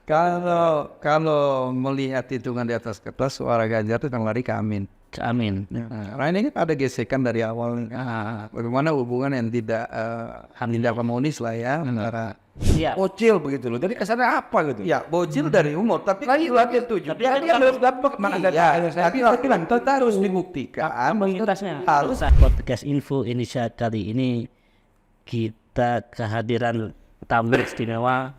Kalau melihat hitungan di atas kertas, suara Ganjar itu akan lari ke Amin. Amin. Karena ini kan ada gesekan dari awal. Bagaimana hubungan yang tidak harmonis lah ya antara Bocil begitu loh. Jadi kesannya apa gitu? ya bocil dari umur, tapi lagi tujuh. Tapi Dia kan harus dapat tapi harus dibuktikan. komunitasnya Harus. podcast info Indonesia kali ini kita kehadiran tamu istimewa.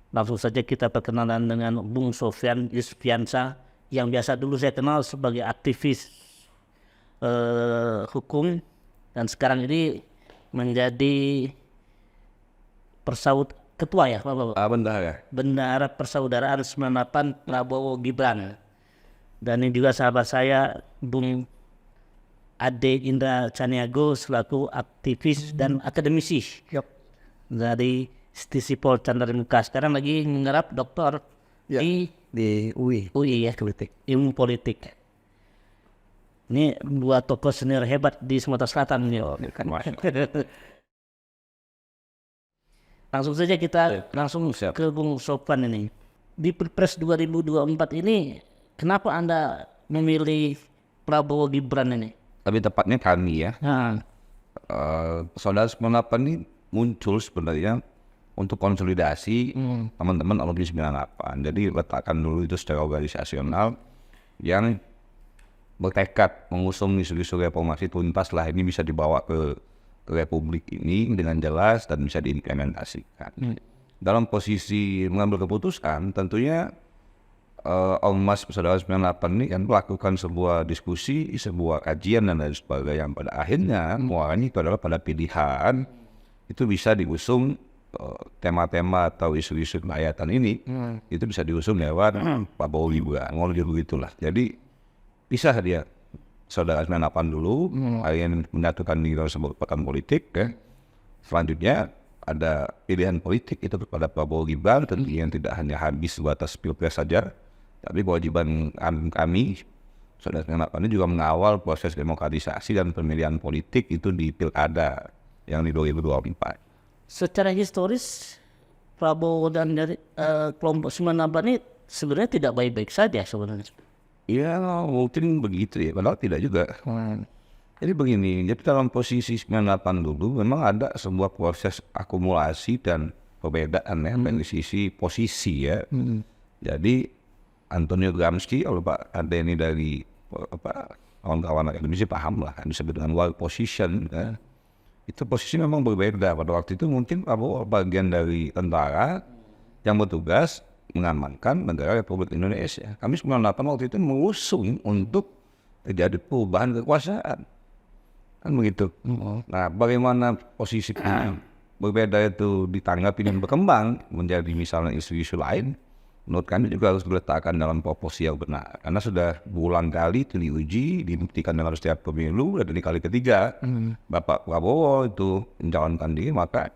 Langsung saja kita perkenalan dengan Bung Sofyan Yusfiansyah yang biasa dulu saya kenal sebagai aktivis hukum dan sekarang ini menjadi ketua ya Bapak? Bendahara Persaudaraan 98 Prabowo Gibran. Dan ini juga sahabat saya Bung Ade Indra Caniago selaku aktivis dan akademisi dari Stisipol Chandra sekarang lagi menggarap doktor di UI ya, ilmu politik. Ini dua tokoh senior hebat di Sumatera Selatan nih. Langsung saja kita langsung ke Bung Sofyan ini. Di Pilpres 2024 ini kenapa Anda memilih Prabowo Gibran ini? Tapi tepatnya kami ya. Saudara 98 ini muncul sebenarnya untuk konsolidasi teman-teman alumni 98. Jadi letakkan dulu itu secara organisasional yang bertekad mengusung isu-isu reformasi tuntas lah ini bisa dibawa ke Republik ini dengan jelas dan bisa diimplementasikan. Dalam posisi mengambil keputusan tentunya Ormas Persaudaraan 98 ini kan melakukan sebuah diskusi, sebuah kajian dan lain sebagainya yang pada akhirnya muaranya itu adalah pada pilihan itu bisa diusung tema-tema atau isu-isu kerakyatan ini itu bisa diusung lewat Prabowo Gibran, ngomong begitulah. Jadi pisah dia Saudara 98 dulu, yang menyatukan diri dalam sebuah kekuatan politik. Selanjutnya ada pilihan politik itu kepada Prabowo Gibran, tentunya yang tidak hanya habis sebatas pilpres saja, tapi kewajiban kami Saudara 98 ini juga mengawal proses demokratisasi dan pemilihan politik itu di pilkada yang di 2024. Secara historis Prabowo dan dari kelompok 98 ini sebenarnya tidak baik-baik saja sebenarnya. Ya mungkin begitu ya, padahal tidak juga. Jadi begini, jadi dalam posisi 98 dulu memang ada sebuah proses akumulasi dan perbedaan ya dari sisi posisi ya. Jadi Antonio Gramsci, kalau Pak Ade ini dari kawan-kawan akademisi paham lah, disebut dengan wild position ya. Itu posisi memang berbeda. Pada waktu itu mungkin Prabowo bagian dari tentara yang bertugas mengamankan negara Republik Indonesia. Kami 98 waktu itu mengusung untuk terjadi perubahan kekuasaan. Kan begitu. Nah, bagaimana posisi berbeda itu ditanggapi dan berkembang menjadi misalnya isu-isu lain, menurut kami juga harus diletakkan dalam proporsi yang benar. Karena sudah berulang kali itu diuji, dibuktikan dalam setiap pemilu, dan di kali ketiga Bapak Prabowo itu mencalonkan diri, maka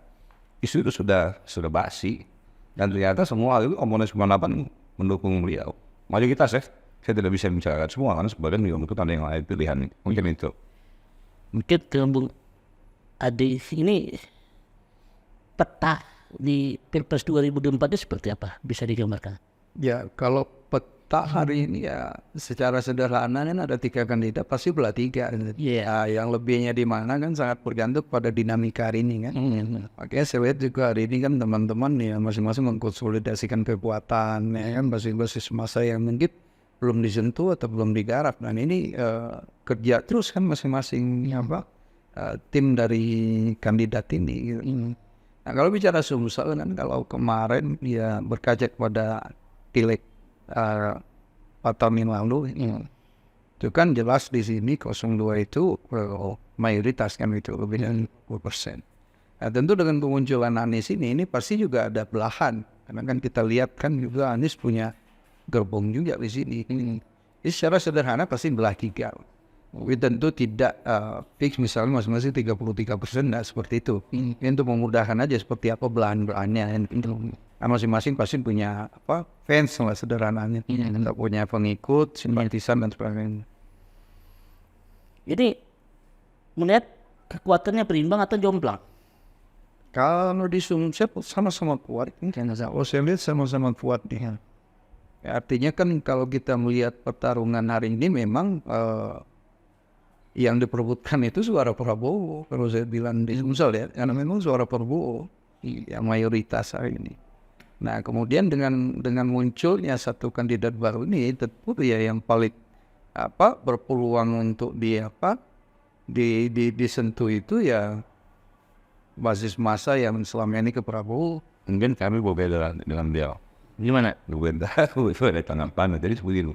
isu itu sudah basi. Dan ternyata semua itu komponen 98 mendukung beliau. Maju kita saya tidak bisa membicarakan semua karena sebagian juga mungkin ada yang lain pilihan. Mungkin itu. Mungkin ke Bung Ade ini peta di Pilpres 2024 itu seperti apa? Bisa digambarkan? Ya, kalau peta hari ini ya secara sederhana kan ada 3 kandidat pasti belah 3. Yang lebihnya di mana kan sangat bergantung pada dinamika hari ini kan. Makanya saya lihat juga hari ini kan teman-teman ya masing-masing mengkonsolidasikan kekuatan ya kan basis masa yang mungkin belum disentuh atau belum digarap. Dan ini kerja terus kan masing-masing tim dari kandidat ini gitu. Nah, kalau bicara Sumsel kan kalau kemarin ya berkaca kepada pileg 4 tahun yang lalu itu kan jelas di sini 02 itu mayoritas kan itu lebih dari 20%. Nah, tentu dengan kemunculan Anies ini pasti juga ada belahan karena kan kita lihat kan juga Anies punya gerbong juga di sini. Jadi secara sederhana pasti belah 3. Tapi tentu tidak fix misalnya masing-masing 33%, tidak seperti itu. Ini untuk memudahkan aja seperti apa belahan-belahannya. Nah, masing-masing pasti punya fans lah sederhananya. Tidak punya pengikut, simpatisan dan sebagainya. Jadi melihat kekuatannya berimbang atau jomplang? Kalau di Sumsel sama-sama kuat, kalau saya lihat sama-sama kuat nih. Ya, artinya kan kalau kita melihat pertarungan hari ini memang yang diperebutkan itu suara Prabowo. Kalau saya bilang di Sumsel ya, karena memang suara Prabowo yang mayoritas hari ini. Nah kemudian dengan munculnya satu kandidat baru ini, tentu ya yang paling berpeluang untuk disentuh itu ya basis massa yang selama ini ke Prabowo. Mungkin kami berbeda dengan dia. Gimana? Berbeda tanggapan. Jadi seperti itu.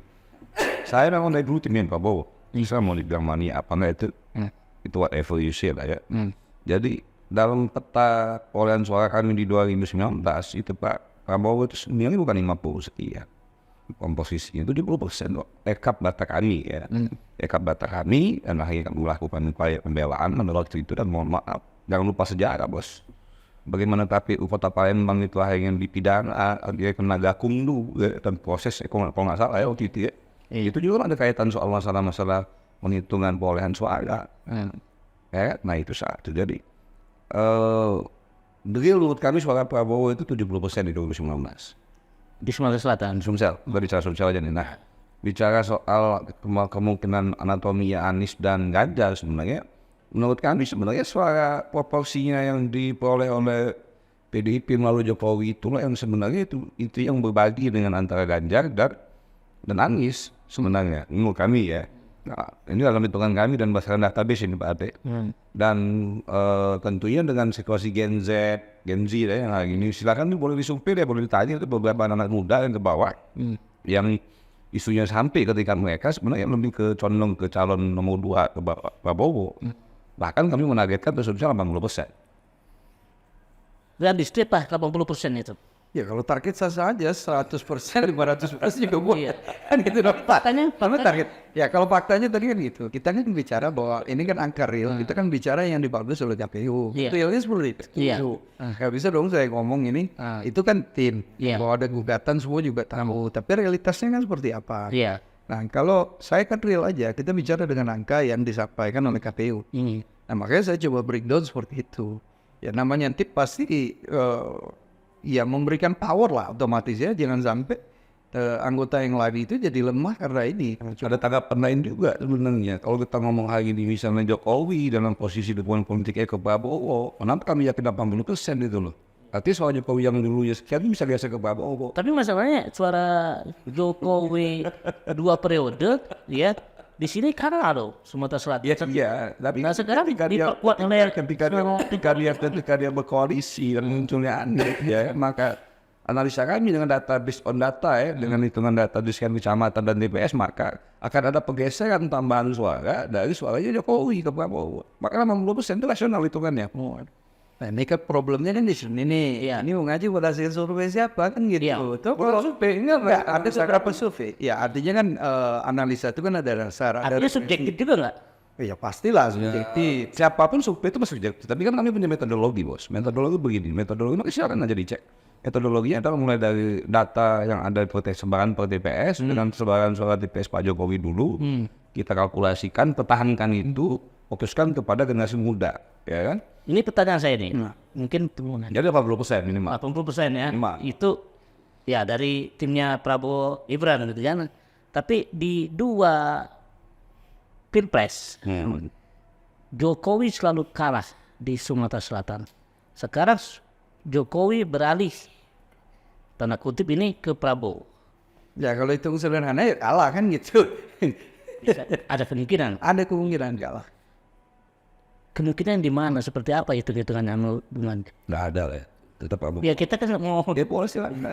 Saya memang dari dulu timnya Prabowo. Bisa mau dibilang mania apa enggak itu whatever you say lah ya. Jadi dalam peta perolehan suara kami di 2019 itu Pak Prabowo itu sendiri bukan 50 sekian. Komposisinya itu 70% ekap data kami ya. Ekap data kami dan akhirnya kami melakukan upaya pembelaan menolak itu dan mohon maaf. Jangan lupa sejarah bos. Bagaimana KPU Kota Palembang itu akhirnya dipidana, dia kena gakumdu dan proses kalau nggak salah ya waktu itu ya. Itu juga ada kaitan soal masalah-masalah penghitungan perolehan suara. Ya, nah itu satu. Jadi menurut kami suara Prabowo itu 70% di 2019. Di Sumatera Selatan. Sumsel, bicara Sumsel aja nih. Nah, bicara soal kemungkinan anatomi Anies dan Ganjar sebenarnya, menurut kami sebenarnya suara proporsinya yang diperoleh oleh PDIP melalui Jokowi itulah yang sebenarnya itu yang berbagi dengan antara Ganjar dan Anies sebenarnya. Menurut kami ya. Nah, ini dalam hitungan kami dan berdasarkan database ini Pak Ate. Dan tentunya dengan situasi Gen Z ya, yang hari ini silakan nih boleh disumpil ya, boleh ditanya itu beberapa anak muda yang ke bawah yang isunya sampai ketika mereka sebenarnya lebih condong ke calon nomor 2 ke Prabowo. Bahkan kami menargetkan tersebut 80%. Realistis Pak 80% itu. Ya kalau target sah aja 100%, 500% juga boleh. Kan gitu dong. Faktanya target. Ya kalau faktanya tadi kan gitu. Kita kan bicara bahwa ini kan angka real. Kita kan bicara yang dipublish oleh KPU. Realnya seperti itu. Gak bisa dong saya ngomong ini. Itu kan tim. Bahwa ada gugatan semua juga tahu. Tapi realitasnya kan seperti apa. Nah kalau saya kan real aja. Kita bicara dengan angka yang disampaikan oleh KPU. Nah makanya saya coba breakdown seperti itu. Ya namanya tip pasti ya memberikan power lah otomatis ya, jangan sampai anggota yang lain itu jadi lemah karena ini. Ada tanggapan lain juga sebenarnya. Kalau kita ngomong hari ini misalnya Jokowi dalam posisi dukungan politiknya ke Prabowo, kenapa kami yakin 80% itu loh? Artinya soal Jokowi yang dulu ya sekian bisa biasa ke Prabowo. Tapi masalahnya suara Jokowi 2 periode ya di sini kalah loh Sumatera Selatan. Iya, tapi nah sekarang diperkuat oleh ketika dia berkoalisi dan munculnya Anies ya, maka analisa kami dengan data based on data ya, dengan hitungan data di sekian kecamatan dan TPS, maka akan ada pergeseran tambahan suara dari suaranya Jokowi ke Prabowo. Maka 80% itu rasional hitungannya. Nah ini kan problemnya kan di sini nih. Ini mau ngaji buat hasil survei siapa kan gitu. Kalau survei ini ada beberapa survei. Ya artinya kan analisa itu kan ada dasar. Artinya subjektif juga nggak? Ya pastilah subjektif. Siapapun survei itu masih subjektif. Tapi kan kami punya metodologi bos. Metodologi begini. Metodologi maka silakan aja dicek. Metodologinya adalah mulai dari data yang ada sebaran per TPS dengan sebaran suara TPS Pak Jokowi dulu. Kita kalkulasikan, pertahankan itu, fokuskan kepada generasi muda, ya kan? Ini pertanyaan saya nih, mungkin jadi 80% minimal. 80% ya, minimal. Itu ya dari timnya Prabowo Gibran gitu kan. Tapi di 2 pilpres, Jokowi selalu kalah di Sumatera Selatan. Sekarang Jokowi beralih, tanda kutip ini, ke Prabowo. Ya kalau hitung sederhana ya kalah kan gitu. Ada kemungkinan? Ada kemungkinan kalah. Kemungkinan di mana? Seperti apa hitung-hitungannya dengan? Nggak ada lah ya. Tetap Prabowo. Ya kita kan mau. Dia boleh silakan.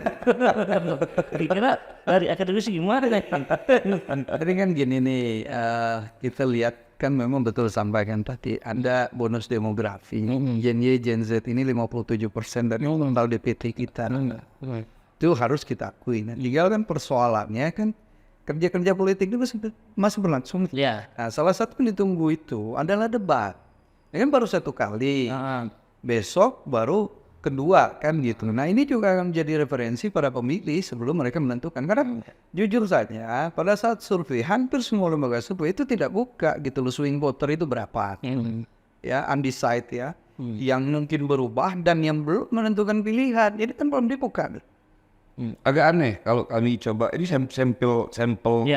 Kira dari akademisi gimana kan? Tadi kan gini nih, kita lihat kan memang betul sampaikan tadi ada bonus demografi. Gen Y, Gen Z ini 57% dari total DPT kita. Itu harus kita akui. Nah, tinggal kan persoalannya kan kerja-kerja politik itu masih berlangsung. Nah, salah satu yang ditunggu itu adalah debat. Ini kan baru 1 kali. Besok baru kedua kan gitu. Nah ini juga akan menjadi referensi para pemilih sebelum mereka menentukan. Karena jujur saja pada saat survei hampir semua lembaga survei itu tidak buka gitu loh swing voter itu berapa. Ya undecided ya. yang mungkin berubah dan yang belum menentukan pilihan. Jadi kan belum dibuka. Agak aneh kalau kami coba ini sampel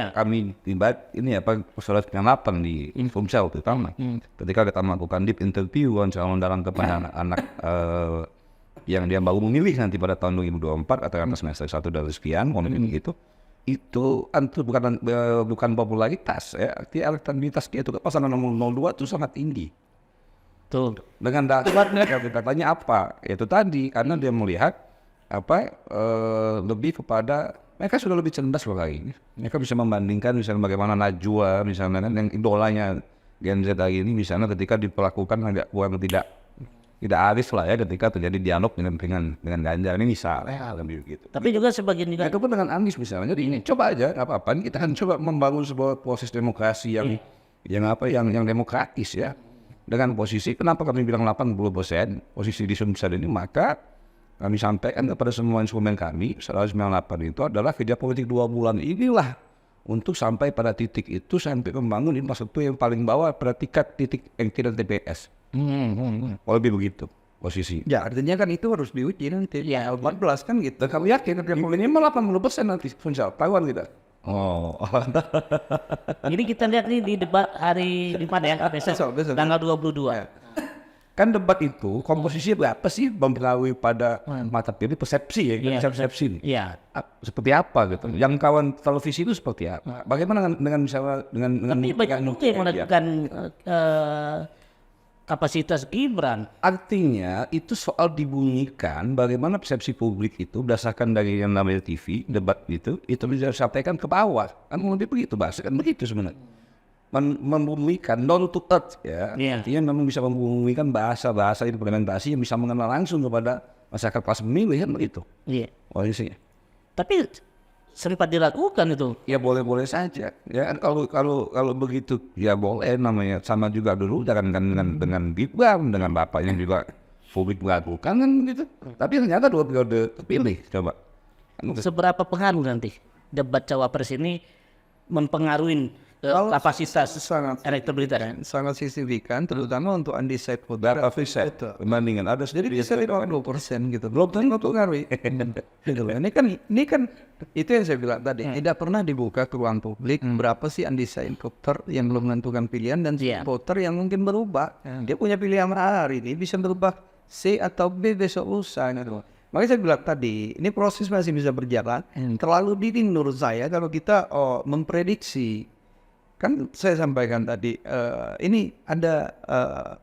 kami tibat ini apa persoalan pengalaman di Fumsel terutama. Ketika kita melakukan deep interview calon kepada anak-anak yang dia baru memilih nanti pada tahun 2024 atau atas semester 1 dan sekian gitu. Itu bukan popularitas ya, arti elektabilitas dia itu pasangan nomor 02 itu sangat tinggi. Tuh. Dengan dasarnya katanya apa? Itu tadi karena dia melihat lebih kepada mereka sudah lebih cerdas loh kali ini. Mereka bisa membandingkan misalnya bagaimana Najwa misalnya kan yang idolanya Gen Z hari ini misalnya ketika diperlakukan agak kurang tidak arif lah ya ketika terjadi dialog dengan Ganjar ini misalnya lebih gitu. Tapi juga sebagian juga itu pun dengan Anies misalnya. Jadi ini coba aja apa kita kan coba membangun sebuah proses demokrasi yang demokratis ya. Dengan posisi kenapa kami bilang 80% posisi di Sumsel ini, maka kami sampaikan kepada semua instrumen kami 198 itu adalah kerja politik 2 bulan inilah untuk sampai pada titik itu sampai membangun infrastruktur yang paling bawah pada titik yang tidak TPS. Lebih begitu posisi. Ya artinya kan itu harus diuji nanti. Ya 14 kan gitu. Dan kami yakin kerja minimal 80% nanti Fumsel. Tahuan kita. Ini kita lihat nih di debat hari Jumat ya, besok. Tanggal 22. Kan debat itu komposisi berapa sih mempengaruhi pada mata pilih persepsi ya, persepsi. Iya. Seperti apa gitu. Yang kawan televisi itu seperti apa? Bagaimana dengan misalnya dengan tapi banyak juga yang menentukan kapasitas Gibran. Artinya itu soal dibunyikan bagaimana persepsi publik itu berdasarkan dari yang namanya TV debat itu bisa disampaikan ke bawah. Kan lebih begitu bahasa kan begitu sebenarnya. Membumikan down to earth ya, artinya memang bisa membumikan bahasa implementasi yang bisa mengenal langsung kepada masyarakat kelas pemilih kan begitu. Iya. Posisinya. Tapi sempat dilakukan itu. Ya boleh saja. Ya kan kalau begitu ya boleh namanya sama juga dulu dengan Gibran dengan bapaknya juga publik melakukan kan gitu. Tapi ternyata 2 periode terpilih coba. Seberapa pengaruh nanti debat cawapres ini mempengaruhi kapasitas elektabilitas sangat signifikan terutama untuk undecided voter. Perbandingan ada Jadi bisa 50% gitu. Belum tentu mempengaruhi. Gitu loh. Ini kan itu yang saya bilang tadi. Tidak pernah dibuka ke ruang publik berapa sih undecided voter yang belum menentukan pilihan dan voter yang mungkin berubah. Dia punya pilihan hari ini bisa berubah C atau B besok lusa. Gitu. Makanya saya bilang tadi, ini proses masih bisa berjalan. Terlalu dini menurut saya kalau kita memprediksi. Kan saya sampaikan tadi, ini ada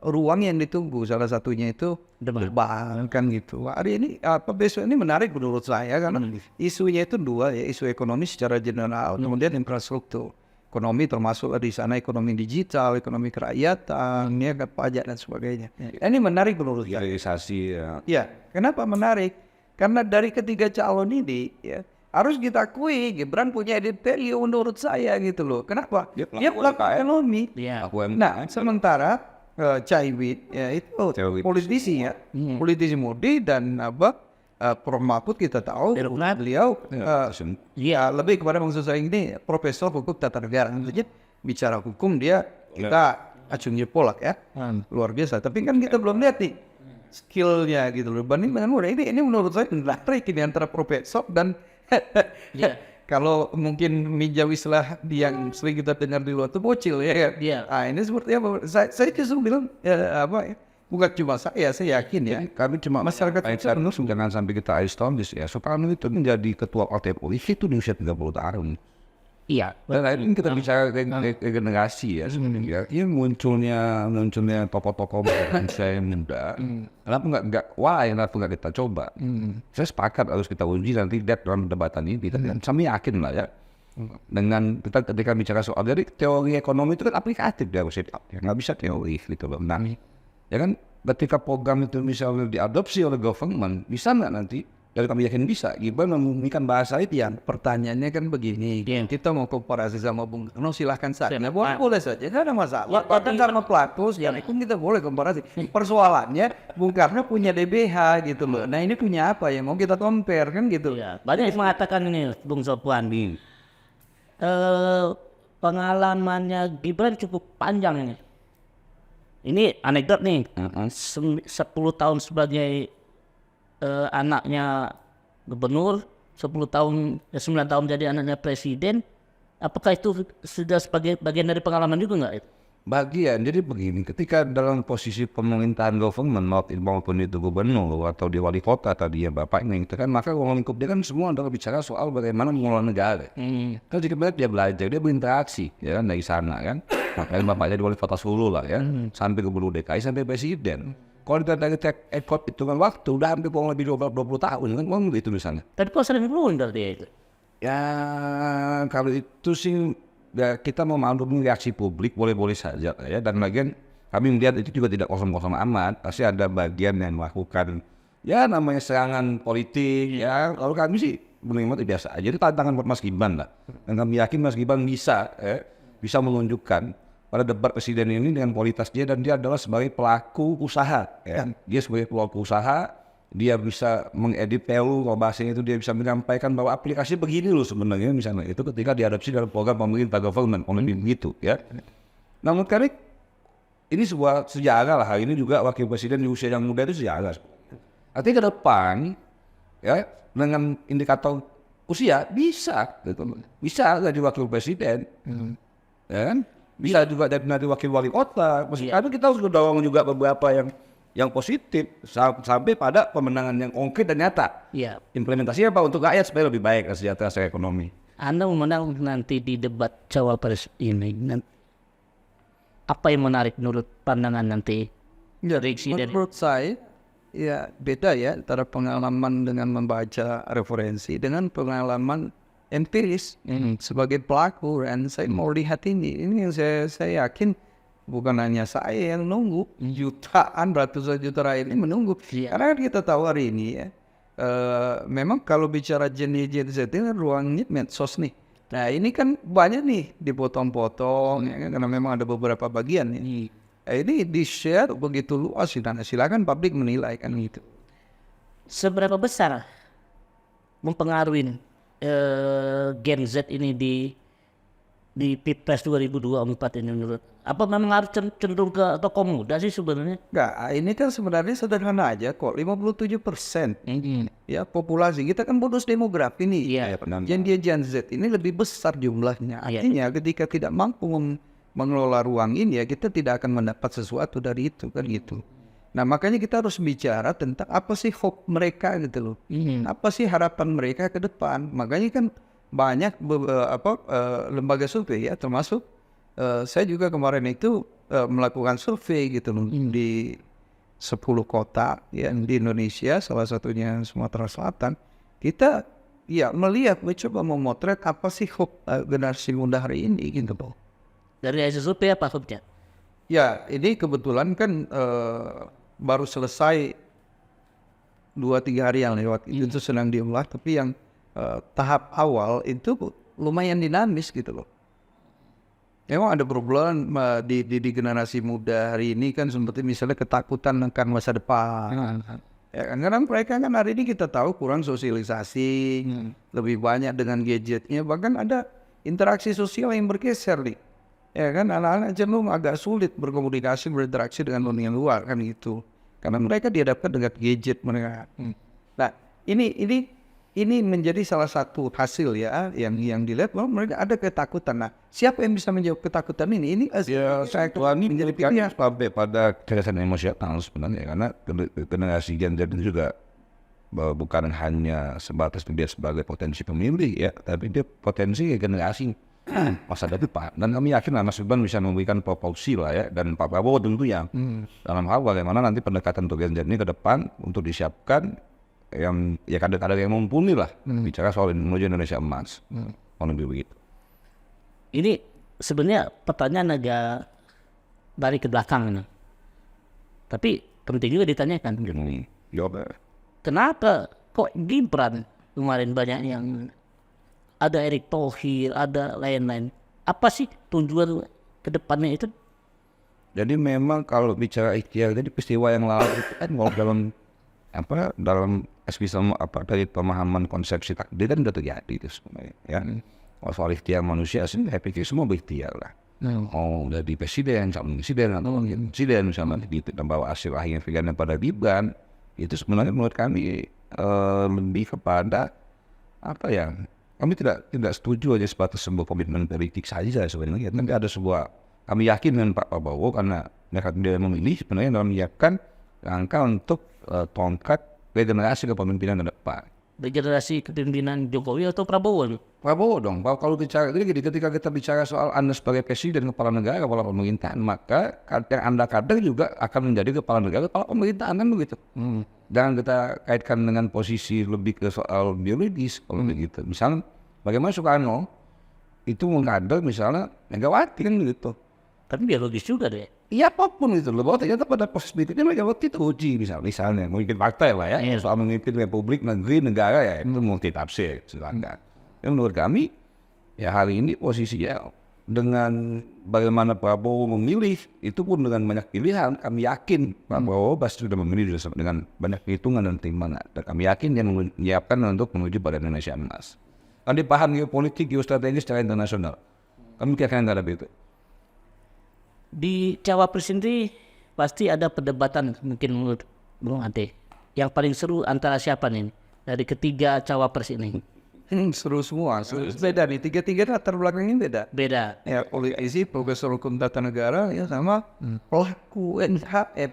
ruang yang ditunggu, salah satunya itu debat kan gitu. Hari ini besok ini menarik menurut saya karena isunya itu 2 ya, isu ekonomi secara general, kemudian infrastruktur. Ekonomi termasuk di sana ekonomi digital, ekonomi kerakyatan, ya pajak dan sebagainya. Ini menarik menurut saya. Realisasi ya. Ya, kenapa menarik? Karena dari ketiga calon ini ya harus kita akui Gibran punya edit value menurut saya gitu loh. Kenapa? Dia pelaku ekonomi. Nah, sementara Caimin ya itu politisi ya, politisi murni dan Prof Mahfud kita tahu beliau lebih kepada maksud saya ini profesor hukum tata negara. Maksudnya bicara hukum dia kita acung jempol ya, luar biasa. Tapi kan kita belum lihat nih skillnya gitu loh. Banding dengan muda ini menurut saya menarik ini antara profesor dan kalau mungkin minjau istilah yang sering kita dengar di luar itu bocil ya. Nah ini seperti apa? Saya justru bilang bukan cuma saya yakin ya. Kami cuma masyarakat jangan sampai kita astonis ya. Soekarno itu menjadi ketua partai politik itu di usia 30 tahun. Iya. Dan ini kita bicara regenerasi ya sebenarnya. Ini munculnya tokoh-tokoh saya muda. Kenapa nggak kita coba? Saya sepakat harus kita uji nanti dalam debatan ini. Dan kami yakin lah ya. Dengan kita ketika bicara soal jadi teori ekonomi itu kan aplikatif dia nggak bisa teori gitu loh. Nah, ya kan ketika program itu misalnya diadopsi oleh government bisa nggak nanti? Dari kami yakin bisa, Gibran membumikan bahasa itu ya. Pertanyaannya kan begini, kita mau komparasi sama Bung Karno silahkan saja. Boleh saja, nggak ada masalah. Bahkan sama Plato, pun kita boleh komparasi. Persoalannya Bung Karno punya DBH gitu loh. Nah ini punya apa ya? Mau kita compare kan gitu. Banyak yang mengatakan ini, Bung Sopwan. Pengalamannya Gibran cukup panjang ini. Ini anekdot nih. 10 tahun sebagai anaknya gubernur, 9 tahun jadi anaknya presiden. Apakah itu sudah sebagai bagian dari pengalaman juga nggak itu? Bagian, jadi begini, ketika dalam posisi pemerintahan government maupun itu gubernur atau di wali kota tadi ya bapaknya itu kan, maka ruang lingkup dia kan semua adalah bicara soal bagaimana mengelola negara. Kan jika banyak dia belajar, dia berinteraksi ya kan dari sana kan. Makanya bapaknya di wali kota Solo lah ya, sampai gubernur DKI sampai presiden. Kalau kita dari track record itu kan waktu udah hampir kurang lebih 20 tahun kan, kurang lebih itu misalnya. Tapi kok sering blunder dia itu? Ya kalau itu sih ya kita memahami reaksi publik boleh-boleh saja ya, dan bagian kami melihat itu juga tidak kosong-kosong amat, pasti ada bagian yang melakukan ya namanya serangan politik ya. Kalau kami sih menerima itu biasa aja, itu tantangan buat Mas Gibran lah, dan kami yakin Mas Gibran bisa menunjukkan pada debat presiden ini dengan kualitas dia, dan dia adalah sebagai pelaku usaha ya. Dia sebagai pelaku usaha, dia bisa mengedit PLU, kalau bahasanya itu dia bisa menyampaikan bahwa aplikasi begini loh sebenarnya misalnya itu ketika diadopsi dalam program pemerintah government begitu ya. Namun kami ini sebuah sejarah lah, hari ini juga wakil presiden di usia yang muda itu sejarah. Artinya ke depan ya dengan indikator usia bisa gitu, bisa jadi wakil presiden ya kan, bisa juga jadi nanti wakil wali kota. Tapi kita harus dorong juga beberapa yang positif sampai pada pemenangan yang konkret dan nyata. Iya. Implementasinya apa untuk rakyat supaya lebih baik sejahtera secara ekonomi. Anda memandang nanti di debat cawapres ini, apa yang menarik menurut pandangan nanti? Ya, menurut saya ya beda ya antara pengalaman dengan membaca referensi dengan pengalaman empiris sebagai pelaku. Dan saya mau lihat ini yang saya yakin bukan hanya saya yang nunggu, jutaan, ratusan juta rakyat ini menunggu. Karena kan kita tahu hari ini ya, memang kalau bicara Gen Z ini ruangnya medsos nih. Nah ini kan banyak nih dipotong-potong, ya, karena memang ada beberapa bagian ini. Ini di-share begitu luas, dan silakan publik menilai kan gitu. Seberapa besar mempengaruhi Gen Z ini di Pilpres 2024 ini menurut? Apa memang harus cenderung ke tokoh muda sih sebenarnya? Enggak, ini kan sebenarnya sederhana aja kok. 57% ya populasi kita kan bonus demografi nih. Iya. Yang dia Gen Z ini lebih besar jumlahnya. Artinya ketika tidak mampu mengelola ruang ini ya kita tidak akan mendapat sesuatu dari itu kan gitu. Nah makanya kita harus bicara tentang apa sih hope mereka gitu loh. Apa sih harapan mereka ke depan. Makanya kan banyak lembaga survei ya, termasuk saya juga kemarin itu melakukan survei gitu loh di 10 kota ya di Indonesia, salah satunya Sumatera Selatan. Kita ya melihat, mencoba memotret apa sih hope generasi muda hari ini gitu loh. Dari hasil survei apa hope-nya? Ya ini kebetulan kan baru selesai 2-3 hari yang lewat itu sedang diolah, tapi yang tahap awal itu lumayan dinamis gitu loh. Memang ada problem di generasi muda hari ini kan, seperti misalnya ketakutan akan masa depan. Ya, karena mereka kan hari ini kita tahu kurang sosialisasi, lebih banyak dengan gadgetnya, bahkan ada interaksi sosial yang bergeser nih. Ya kan, anak-anak cenderung agak sulit berkomunikasi, berinteraksi dengan dunia luar kan gitu. Karena mereka dihadapkan dengan gadget mereka. Nah, ini menjadi salah satu hasil ya yang dilihat bahwa mereka ada ketakutan. Nah, siapa yang bisa menjawab ketakutan ini? Ini saya ini menjadi pilihan sampai pada kecerdasan emosional sebenarnya, karena generasi Gen Z itu juga bukan hanya sebatas dia sebagai potensi pemilih ya, tapi dia potensi generasi masa depan. Dan kami yakin Mas Gibran bisa memberikan proporsi lah ya, dan Pak Prabowo tentunya dalam hal bagaimana nanti pendekatan untuk Gen Z ini ke depan untuk disiapkan yang ya kader-kader yang mumpuni lah bicara soal menuju Indonesia emas. Lebih begitu. Ini sebenarnya pertanyaan agak balik ke belakang ini. Tapi penting juga ditanyakan. Jawab. Kenapa kok Gibran kemarin banyak yang ada Erick Thohir, ada lain-lain. Apa sih tujuan ke depannya itu? Jadi memang kalau bicara ikhtiar, jadi peristiwa yang lalu itu kan dalam dari pemahaman konsepsi takdir kan udah terjadi itu sebenarnya ya. Soal ikhtiar manusia sih saya pikir semua berikhtiar lah. mau jadi presiden, calon presiden atau wakil presiden misalnya gitu, dan bawa hasil akhirnya pilihannya pada Gibran, itu sebenarnya menurut kami lebih kepada apa ya? Kami tidak setuju aja sebatas sebuah komitmen politik saja sebenarnya, tapi ada sebuah, kami yakin dengan Pak Prabowo karena mereka tidak memilih sebenarnya dalam menyiapkan rangka untuk tongkat regenerasi kepemimpinan ke depan. Regenerasi kepemimpinan Jokowi atau Prabowo? Prabowo dong. Kalau bicara jadi ketika kita bicara soal Anda sebagai presiden, kepala negara, kepala pemerintahan, maka yang Anda kader juga akan menjadi kepala negara, kepala pemerintahan kan begitu. Jangan kita kaitkan dengan posisi lebih ke soal biologis kalau begitu. Misalnya bagaimana Soekarno itu mengkader misalnya Megawati kan gitu. Tapi biologis juga deh. Iya apapun itu loh, bahwa ternyata pada proses berikutnya Megawati itu uji misalnya memimpin partai lah ya, soal memimpin republik, negeri, negara ya itu multi tafsir silakan. Yang menurut kami ya hari ini posisinya dengan bagaimana Prabowo memilih itu pun dengan banyak pilihan, kami yakin Prabowo pasti sudah memilih dengan banyak perhitungan dan timbangan, dan kami yakin dia menyiapkan untuk menuju pada Indonesia emas. Kan dia paham geopolitik, geostrategis secara internasional. Kami kira-kira nggak ada itu. Di Cawapres ini pasti ada perdebatan mungkin menurut Bung Ade. Yang paling seru antara siapa nih dari ketiga Cawapres ini? Seru semua, beda nih, tiga latar belakangnya beda. Beda. Ya politisi, profesor hukum tata negara, ya sama pelaku NHM.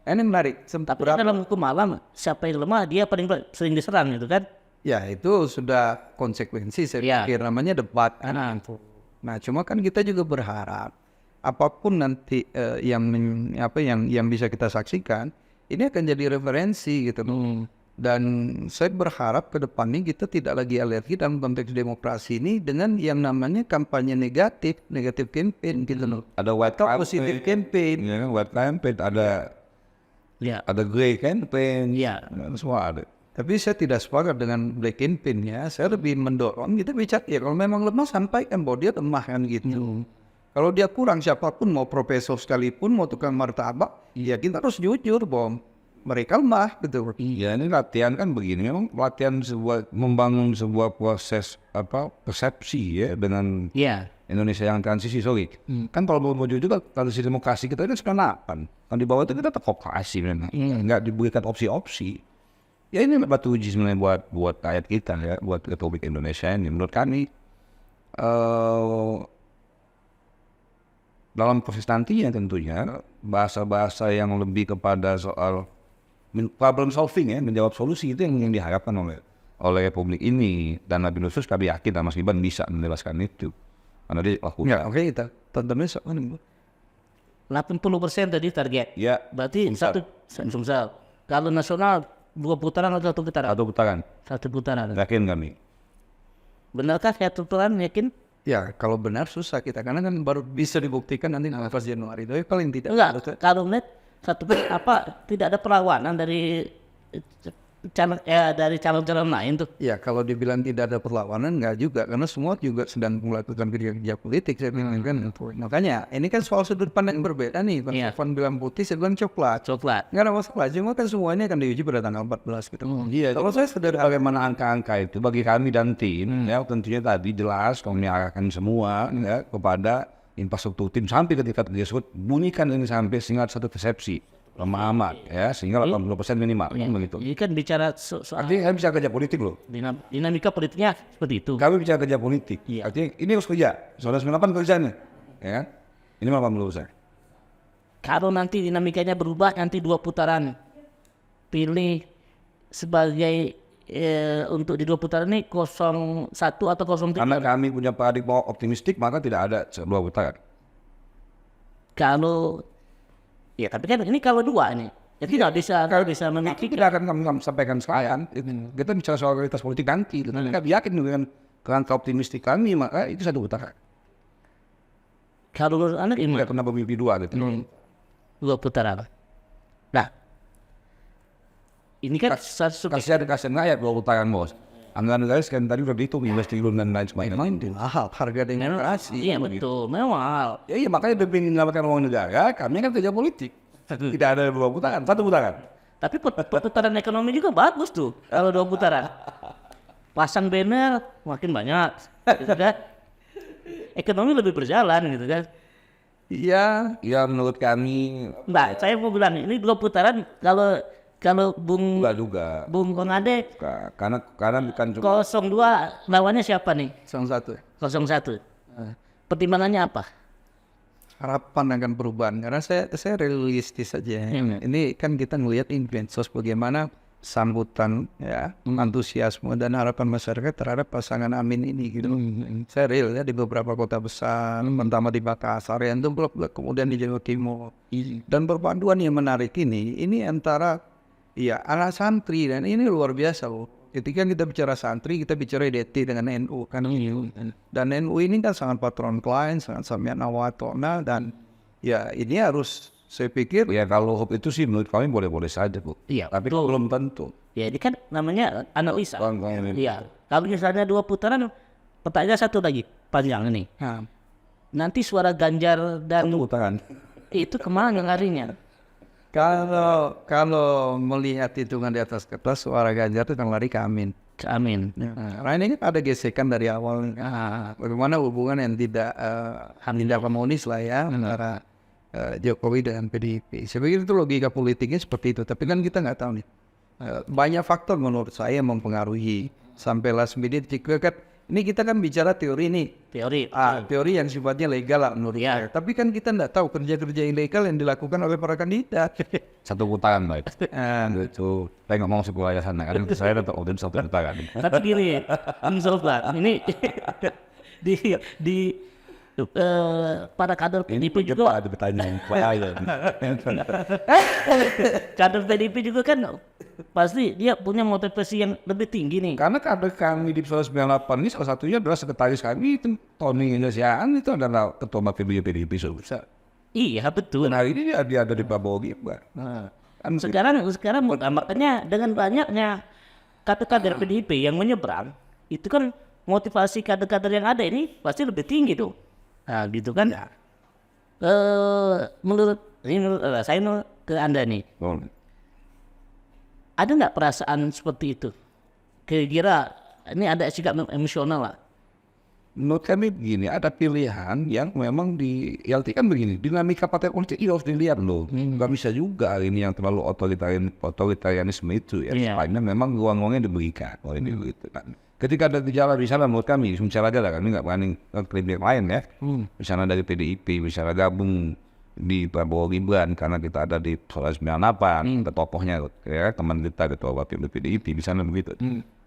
Ini menarik. Tapi dalam hukum alam siapa yang lemah dia paling sering diserang gitu kan? Ya itu sudah konsekuensi saya pikir, namanya debat. Nah cuma kan kita juga berharap apapun nanti yang bisa kita saksikan ini akan jadi referensi gitu. Dan saya berharap ke depannya kita tidak lagi alergi dalam konteks demokrasi ini dengan yang namanya kampanye negatif campaign gitu loh. Ada white campaign, positif campaign. Ya kan, white campaign, ada grey campaign, semua ada. Tapi saya tidak sepakat dengan black campaign ya. Saya lebih mendorong kita bicara ya kalau memang lemah sampaikan bahwa dia lemah kan gitu. Kalau dia kurang siapapun mau profesor sekalipun mau tukang martabak, ya kita harus jujur bahwa mereka lemah gitu. Iya ini latihan kan begini, memang latihan membangun sebuah proses persepsi ya dengan Indonesia yang transisi kan kalau mau juga transisi demokrasi kita kan 98 kan di bawah itu kita terkoperasi memang nggak diberikan opsi-opsi. Ya ini batu uji sebenarnya buat rakyat kita ya, buat Republik Indonesia ini. Menurut kami dalam proses nantinya tentunya bahasa-bahasa yang lebih kepada soal problem solving ya, menjawab solusi itu yang diharapkan oleh Republik ini, dan Nabi Khusus kami yakin Mas Gibran bisa menjelaskan itu karena dia lakukan. Ya oke kita tonton besok kan. 80% tadi target. Ya. Berarti satu kalau nasional 2 putaran atau 1 putaran? 1 putaran. 1 putaran. Yakin kami. Benarkah 1 putaran yakin? Ya kalau benar susah kita karena kan baru bisa dibuktikan nanti 14 Januari. Tapi paling tidak. Enggak. Kalau net tidak ada perlawanan dari calon-calon lain tuh. Ya kalau dibilang tidak ada perlawanan enggak juga karena semua juga sedang melakukan kerja politik saya bilang kan. Makanya ini kan soal sudut pandang berbeda nih. Van bilang putih, saya bilang coklat. Enggak ada masalah. Cuma kan semuanya akan diuji pada tanggal 14 gitu. Iya. Kalau saya sederhana bagaimana angka-angka itu bagi kami dan tim ya tentunya tadi jelas kami arahkan semua ya kepada infrastruktur tim sampai ketika tersebut bunyikan ini sampai sehingga ada satu persepsi lemah amat ya sehingga 80% minimal begitu. Ini kan bicara soal artinya kami bisa kerja politik loh. Dinamika politiknya seperti itu. Kami bicara kerja politik. Artinya ini harus kerja. Soalnya 98 kerjanya, ya kan? Ini 80%. Kalau nanti dinamikanya berubah nanti 2 putaran pilih sebagai untuk di 2 putaran ini 01 atau 03. Karena kami punya paradigma optimistik maka tidak ada 2 putaran. Kalau ya tapi kan ini kalau 2 ini ya tidak bisa memiliki. Tidak akan kami sampaikan sekarang. Kita bicara soal realitas politik nanti. Kami yakin dengan kerangka optimistik kami maka itu 1 putaran. Kalau menurut Anda tidak pernah bermimpi 2 gitu. 2 putaran. Nah ini kan kasihan rakyat 2 putaran bos. Anggaran negara sekian tadi udah dihitung 15 triliun dan lain sebagainya. Mahal harga demokrasi. Iya betul, memang. Ya iya makanya demi menyelamatkan uang negara kami kan kerja politik. Tidak ada 2 putaran, 1 putaran. Tapi putaran ekonomi juga bagus tuh kalau 2 putaran. Pasang banner makin banyak, gitu kan? Ekonomi lebih berjalan gitu kan? Ya, Ya menurut kami Nah, saya mau bilang ini 2 putaran kalau Bung enggak juga. Kong Ade Karena bukan cuma 02 lawannya siapa nih? salah satu 01. Pertimbangannya apa? harapan akan perubahan karena saya realistis saja. Ini kan kita ngelihat influencers bagaimana sambutan ya, antusiasme dan harapan masyarakat terhadap pasangan Amin ini gitu. Saya real ya di beberapa kota besar, pertama di Makassar, yang blok-blok, kemudian di Jawa Timur. Dan perpaduan yang menarik ini antara ya anak santri dan ini luar biasa loh. Ketika kita bicara santri, kita bicara identiti dengan NU kan. Dan NU ini kan sangat patron klien, sangat sampean awatona dan ya ini harus saya pikir ya kalau hope itu sih menurut kami boleh-boleh saja Bu. Iya, Tapi betul. belum tentu. Ya ini kan namanya analisa. Bang, Iya. Kalau misalnya 2 putaran, pertanyaan satu lagi panjang ini. nah, Nanti suara Ganjar dan Putaran. itu kemana larinya? kalau melihat hitungan di atas kertas suara Ganjar itu akan lari ke Amin. Amin. Karena ini kan ada gesekan dari awal. Bagaimana hubungan yang tidak harmonis lah ya antara Jokowi dengan PDIP. Saya pikir itu logika politiknya seperti itu. Tapi kan kita nggak tahu nih. Banyak faktor menurut saya yang mempengaruhi sampai last minute. Jika kan ini kita kan bicara teori nih. Teori yang sifatnya legal lah menurut saya. Tapi kan kita nggak tahu kerja-kerja ilegal yang dilakukan oleh para kandidat. Satu putaran baik. Itu saya nggak mau sekolah ya sana. Karena saya tetap udah 1 putaran. Tapi gini, Sobat, ini di para kader PDIP juga, ada pertanyaan. kader PDIP juga kan pasti dia punya motivasi yang lebih tinggi nih. Karena kader kami di 98 ini salah satunya adalah sekretaris kami itu Tony Indosiaan itu adalah ketua PDIP sebesar. Iya betul. Dan hari ini dia ada di Prabowo Gibran. Kan Sekarang makanya dengan banyaknya kader-kader PDIP yang menyeberang, itu kan motivasi kader-kader yang ada ini pasti lebih tinggi tuh. Nah gitu kan. Menurut saya ke Anda nih, ada nggak perasaan seperti itu? Kira-kira ini ada sikap emosional lah. menurut kami begini, ada pilihan yang memang di LT kan begini, dinamika partai politik itu harus dilihat loh. Nggak bisa juga ini yang terlalu otoritarianisme itu ya. Sepanjang memang ruang-ruangnya diberikan. Oh ini begitu kan. Ketika ada gejala di sana menurut kami, misalnya aja lah kami nggak berani klaim lain ya. Misalnya dari PDIP, misalnya gabung di Prabowo Gibran karena kita ada di 98, tokohnya ya, teman kita ketua wakil PDIP, misalnya begitu.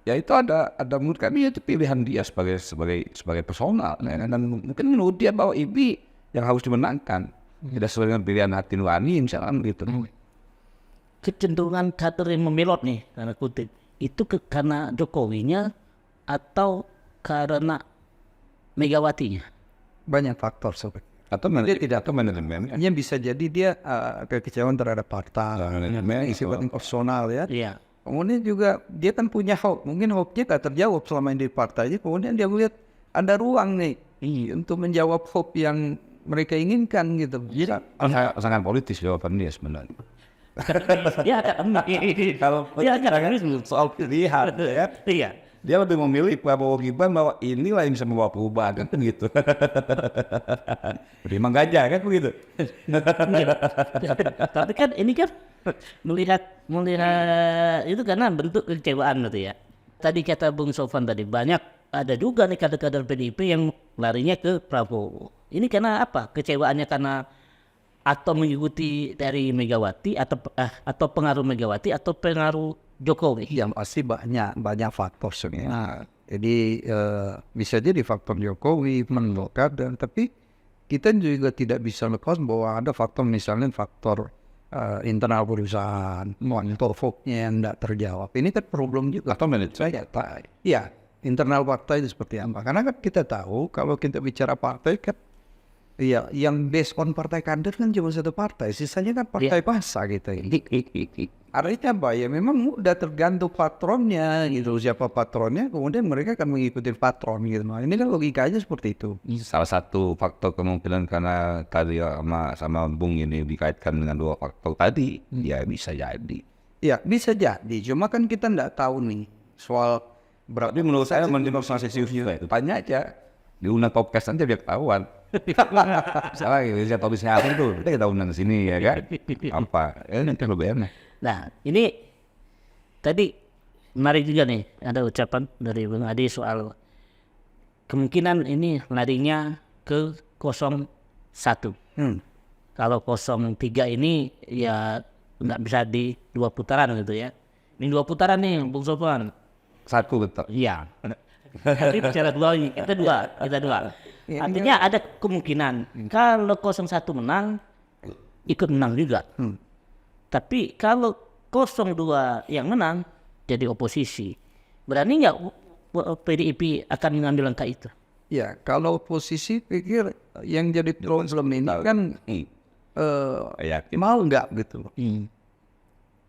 Ya itu ada menurut kami itu pilihan dia sebagai personal ya, dan mungkin menurut dia bahwa ini yang harus dimenangkan tidak sesuai dengan pilihan hati nurani misalkan gitu. Kecenderungan kader yang memelot nih karena kutip itu karena Jokowinya atau karena Megawatinya? Banyak faktor sobat. Atau manajemen Hanya bisa jadi dia kekecewaan terhadap partai, sifatnya personal ya. Iya. Kemudian juga dia kan punya hope, mungkin hope-nya gak terjawab selama ini di partainya, kemudian dia melihat ada ruang nih untuk menjawab hope yang mereka inginkan gitu. Jadi sangat politis jawaban dia sebenarnya. Dia akan Kalau soal pilihan ya, iya. dia lebih memilih Prabowo Gibran bahwa inilah yang bisa membawa perubahan kan gitu. Beriman gajah kan begitu. Tapi kan ini kan melihat itu karena bentuk kekecewaan gitu ya. Tadi kata Bung Sofan tadi banyak ada juga nih kader-kader PDIP yang larinya ke Prabowo. Ini karena apa? Kecewaannya karena atau mengikuti dari Megawati atau pengaruh Megawati atau pengaruh Jokowi. yang pasti banyak faktor sebenarnya. Jadi bisa jadi faktor Jokowi, menurut kader, tapi kita juga tidak bisa lepas bahwa ada faktor misalnya faktor internal perusahaan, monitor vote-nya yang tidak terjawab. Ini kan problem juga. Atau manajemen. Iya, internal partai itu seperti apa? Karena kan kita tahu kalau kita bicara partai kan, iya, yang based on partai kader kan cuma satu partai, sisanya kan partai massa gitu. Artinya apa ya? Memang mudah tergantung patronnya gitu. Siapa patronnya, kemudian mereka akan mengikuti patron gitu. Nah, ini kan logikanya seperti itu. Salah satu faktor kemungkinan karena tadi sama Bung ini dikaitkan dengan dua faktor tadi, ya bisa jadi. Ya bisa jadi, cuma kan kita nggak tahu nih soal berapa. Tapi menurut saya menjadi itu tanya aja diundang podcast nanti biar ketahuan. Salah gitu, saya tahu siapa tuh, kita undang ke sini ya kan? Apa? Nanti lebih enak. Nah, ini tadi menarik juga nih, ada ucapan dari Bung Adi soal kemungkinan ini larinya ke 01. Kalau 03 ini ya nggak bisa di 2 putaran gitu ya. Ini 2 putaran nih, Bung Sofwan. 1 betul. Iya. Tapi bicara dua ini, kita dua. Artinya ada kemungkinan kalau 01 menang, ikut menang juga. Tapi kalau 02 yang menang, jadi oposisi. Berani nggak PDIP akan mengambil langkah itu? Ya, kalau oposisi pikir yang jadi problem ini kan mau nggak gitu loh.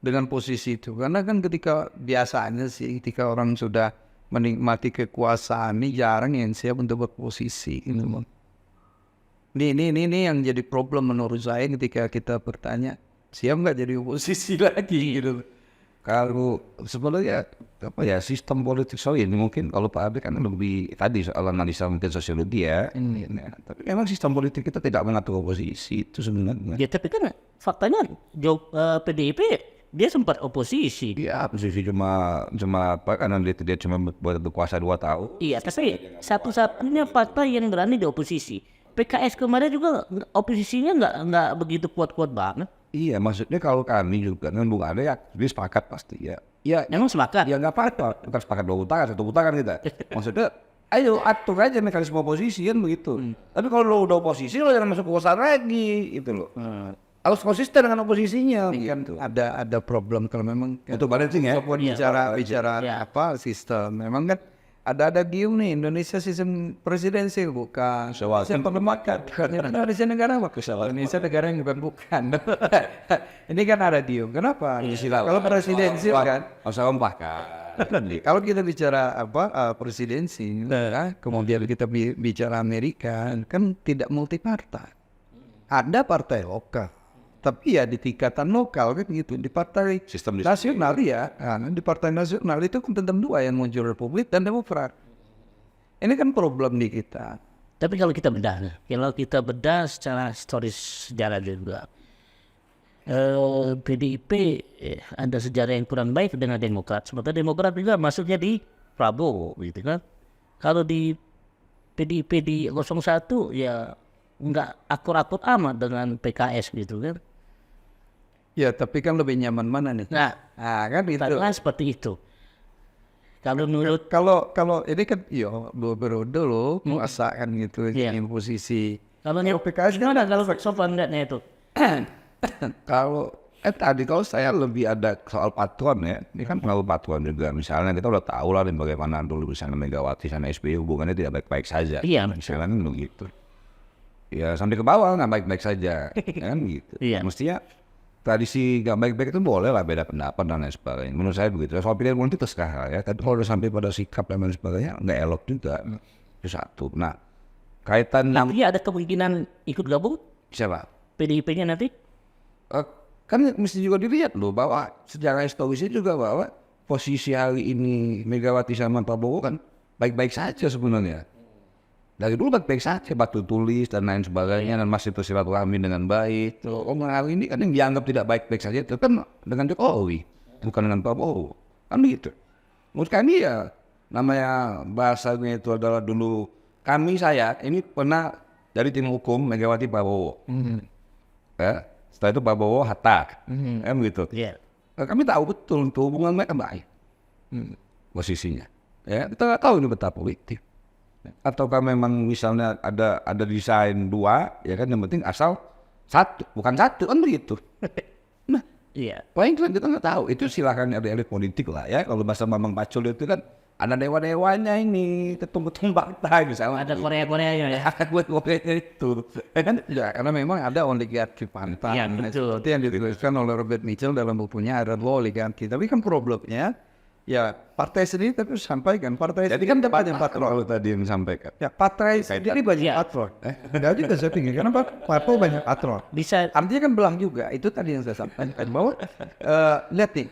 Dengan posisi itu. Karena kan ketika biasanya sih ketika orang sudah menikmati kekuasaan ini jarang yang siap untuk berposisi gitu loh. Ini yang jadi problem menurut saya ketika kita bertanya siap nggak jadi oposisi lagi gitu. Kalau sebenarnya apa ya sistem politik ini mungkin kalau Pak Abi kan lebih tadi soal analisa mungkin sosiologi ya. Tapi memang sistem politik kita tidak mengatur oposisi itu sebenarnya. Ya tapi kan faktanya PDIP dia sempat oposisi. Iya, oposisi cuma apa karena dia cuma berkuasa 2 tahun. Iya, tapi satu-satunya partai yang berani di oposisi. PKS kemarin juga oposisinya nggak begitu kuat-kuat banget. Iya, maksudnya kalau kami juga kan Bung Ade ya dia sepakat pasti ya. Ya, Emang sepakat? ya nggak apa-apa, bukan sepakat 2 putaran, 1 putaran kita. Maksudnya, ayo atur aja mekanisme oposisi kan begitu. Tapi kalau lo udah oposisi lo jangan masuk kekuasaan lagi, itu loh. Harus konsisten dengan oposisinya. Kan ada problem kalau memang Untuk balancing ya. walaupun bicara apa sistem memang kan ada gium nih Indonesia sistem presidensial bukan sistem perlemakan Indonesia negara apa Indonesia negara yang bukan ini kan ada gium kenapa kalau presidensial kan usah lempahkan. Kalau kita bicara presidensi kemudian kita bicara Amerika kan tidak multi partai, ada partai lokal. Tapi ya di tingkatan lokal kan gitu, di partai Sistem nasional ya, di partai nasional itu kan tetap 2 yang muncul Republik dan Demokrat. Ini kan problem di kita. Tapi kalau kita bedah secara historis sejarah juga, PDIP ada sejarah yang kurang baik dengan Demokrat. Sementara Demokrat juga masuknya di Prabowo, gitu kan. Kalau di PDIP di 01 ya nggak akur-akur amat dengan PKS gitu kan. Ya tapi kan lebih nyaman mana nih? Nah kan itu. Kan seperti itu. Kalau menurut kalau ini kan dua periode loh kuasa kan gitu di posisi. Kalau PKS gimana kalau Sofwan lihatnya itu? Kalau tadi kalau saya lebih ada soal patron ya, ini kan pengaruh patron juga. Misalnya kita udah tahu lah bagaimana dulu misalnya Megawati sama SBY hubungannya tidak baik-baik saja. Iya. Misalnya kan begitu. Ya sampai ke bawah nggak baik-baik saja, kan gitu. Iya. Mestinya tradisi nggak baik-baik itu boleh lah beda pendapat dan lain sebagainya. Menurut saya begitu. Soal pilihan politik terserah ya. Tapi kalau udah sampai pada sikap dan lain sebagainya nggak elok juga. Itu satu. Nah kaitan Tapi ada kemungkinan ikut gabung siapa? PDIP-nya nanti? Kan mesti juga dilihat loh bahwa secara historisnya juga bahwa posisi hari ini Megawati sama Prabowo kan baik-baik saja sebenarnya. Dari dulu baik-baik saja, batu tulis dan lain sebagainya dan masih bersilaturahmi dengan baik. Orang hari ini kan yang dianggap tidak baik-baik saja itu kan dengan Jokowi, bukan dengan Prabowo. Kan begitu. Menurut kami ya namanya bahasanya itu adalah dulu saya ini pernah dari tim hukum Megawati Prabowo. Ya, setelah itu Prabowo Hatta, begitu. Iya. Kami tahu betul untuk hubungan mereka baik posisinya. Ya, kita nggak tahu ini betapa politik. Ataukah memang misalnya ada desain 2, ya kan yang penting asal 1, bukan 1 kan begitu. Nah, iya. paling kita nggak tahu. Itu silakan elit politik lah ya. Kalau bahasa Bambang Pacul itu kan ada dewa-dewanya ini, ketum-ketum partai misalnya. Ada Korea-Koreanya ya. Ada Korea itu. Kan ya, karena memang ada oligarki partai. Iya, betul. Seperti yang dituliskan oleh Robert Mitchell dalam bukunya ada oligarki. Tapi kan problemnya ya partai sendiri tapi sampaikan partai Jadi kan dapat yang patron kalau tadi yang disampaikan. ya partai sendiri banyak patron. Enggak juga saya pikir kenapa partai banyak patron. Bisa Artinya kan belang juga. Itu tadi yang saya sampaikan bahwa lihat nih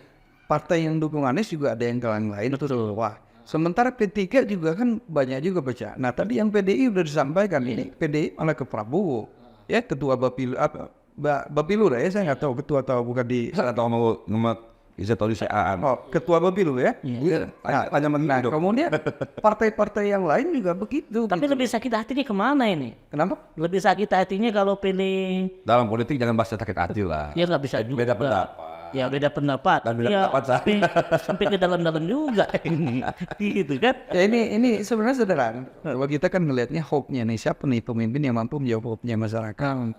partai yang dukung Anies juga ada yang kalangan lain. Betul. Wah Sementara P3 juga kan banyak juga baca. Nah tadi yang PDI udah disampaikan ini PDI malah ke Prabowo, ya ketua Bapilu Bapilu lah ya, saya nggak tahu ketua atau bukan di. Saya tahu nomor bisa tahu di CA-an. Oh ketua Bapilu ya. Nah kemudian partai-partai yang lain juga begitu. Tapi lebih sakit hatinya kemana ini? Kenapa? Lebih sakit hatinya kalau pilih. Dalam politik jangan bahas sakit hati lah. Ya nggak bisa juga. Beda pendapat. Ya beda pendapat. Dan beda ya, pendapat sampai ke dalam-dalam juga. Gitu kan? Ya ini sebenarnya sederhana. Kalau kita kan ngelihatnya hope-nya nih, siapa nih pemimpin yang mampu menjawab hope-nya masyarakat.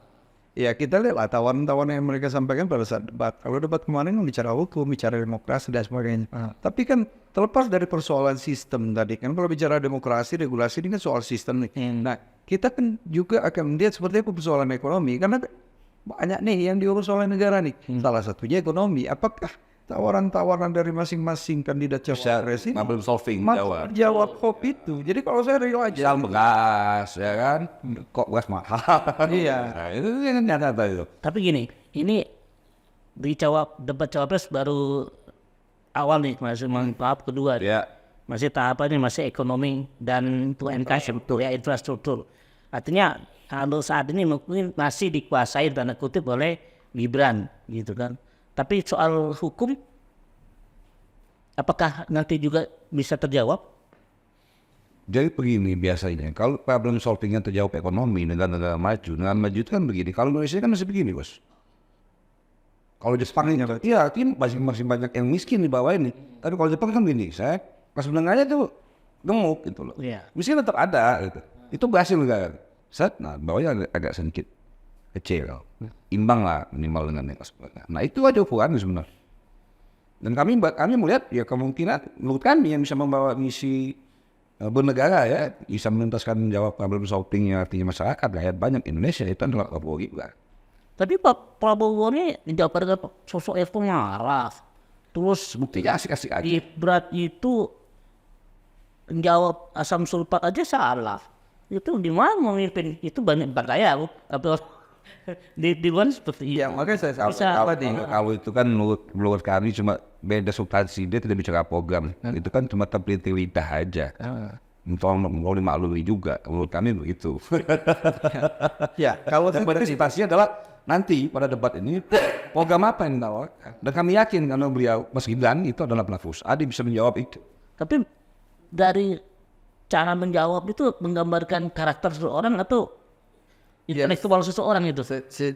Ya kita lihatlah tawaran-tawaran yang mereka sampaikan pada saat debat. Kalau debat kemarin kan bicara hukum, bicara demokrasi dan sebagainya. Tapi kan terlepas dari persoalan sistem tadi kan, kalau bicara demokrasi, regulasi ini kan soal sistem nih. Nah kita kan juga akan melihat seperti apa persoalan ekonomi, karena banyak nih yang diurus oleh negara nih. Salah satunya ekonomi. Apakah tawaran-tawaran dari masing-masing kandidat cawapres ini problem solving jawab hope itu? Jadi kalau saya real aja. Misal begas, ya kan? Kok begas mahal? Iya. Nah, itu yang nyata itu. Tapi gini, ini di debat cawapres baru awal nih, masih tahap kedua. Ya. Masih tahapannya masih ekonomi dan UMKM, ya infrastruktur. Artinya kalau saat ini mungkin masih dikuasai tanda kutip oleh Gibran gitu kan. Tapi soal hukum, apakah nanti juga bisa terjawab? Jadi begini biasanya, kalau problem solvingnya terjawab ekonomi, negara maju itu kan begini. Kalau Indonesia kan masih begini, bos. Kalau Jepang ini, iya, masih banyak yang miskin di bawah ini. Tapi kalau Jepang kan begini, saya pas mendengarnya tuh gemuk gitu loh. Iya. Miskin tetap ada gitu. Itu berhasil kan. Nah bawahnya agak sedikit kecil, imbang lah minimal dengan yang sebagainya. Nah itu aja ukuran sebenarnya. Dan kami melihat ya kemungkinan menurut kami yang bisa membawa misi bernegara ya, bisa menuntaskan jawab problem solving yang artinya masyarakat rakyat banyak Indonesia itu adalah Prabowo Gibran. Tapi Pak Prabowo ini menjawab sosok itu marah. Terus buktinya asik-asik aja. Gibran itu menjawab asam sulfat aja salah. Itu di mana memimpin itu banyak saya atau di luar seperti itu. Ya makanya saya kalau itu kan menurut kami cuma beda substansi, dia tidak bicara program. Itu kan cuma terpilih lidah aja. Mau dimaklumi juga menurut kami begitu. Ya kalau substansinya adalah nanti pada debat ini program apa yang ditawarkan. Dan kami yakin karena beliau Mas Gibran itu adalah pelafus, dia bisa menjawab itu. Tapi dari cara menjawab itu menggambarkan karakter seseorang atau intelektual seseorang itu?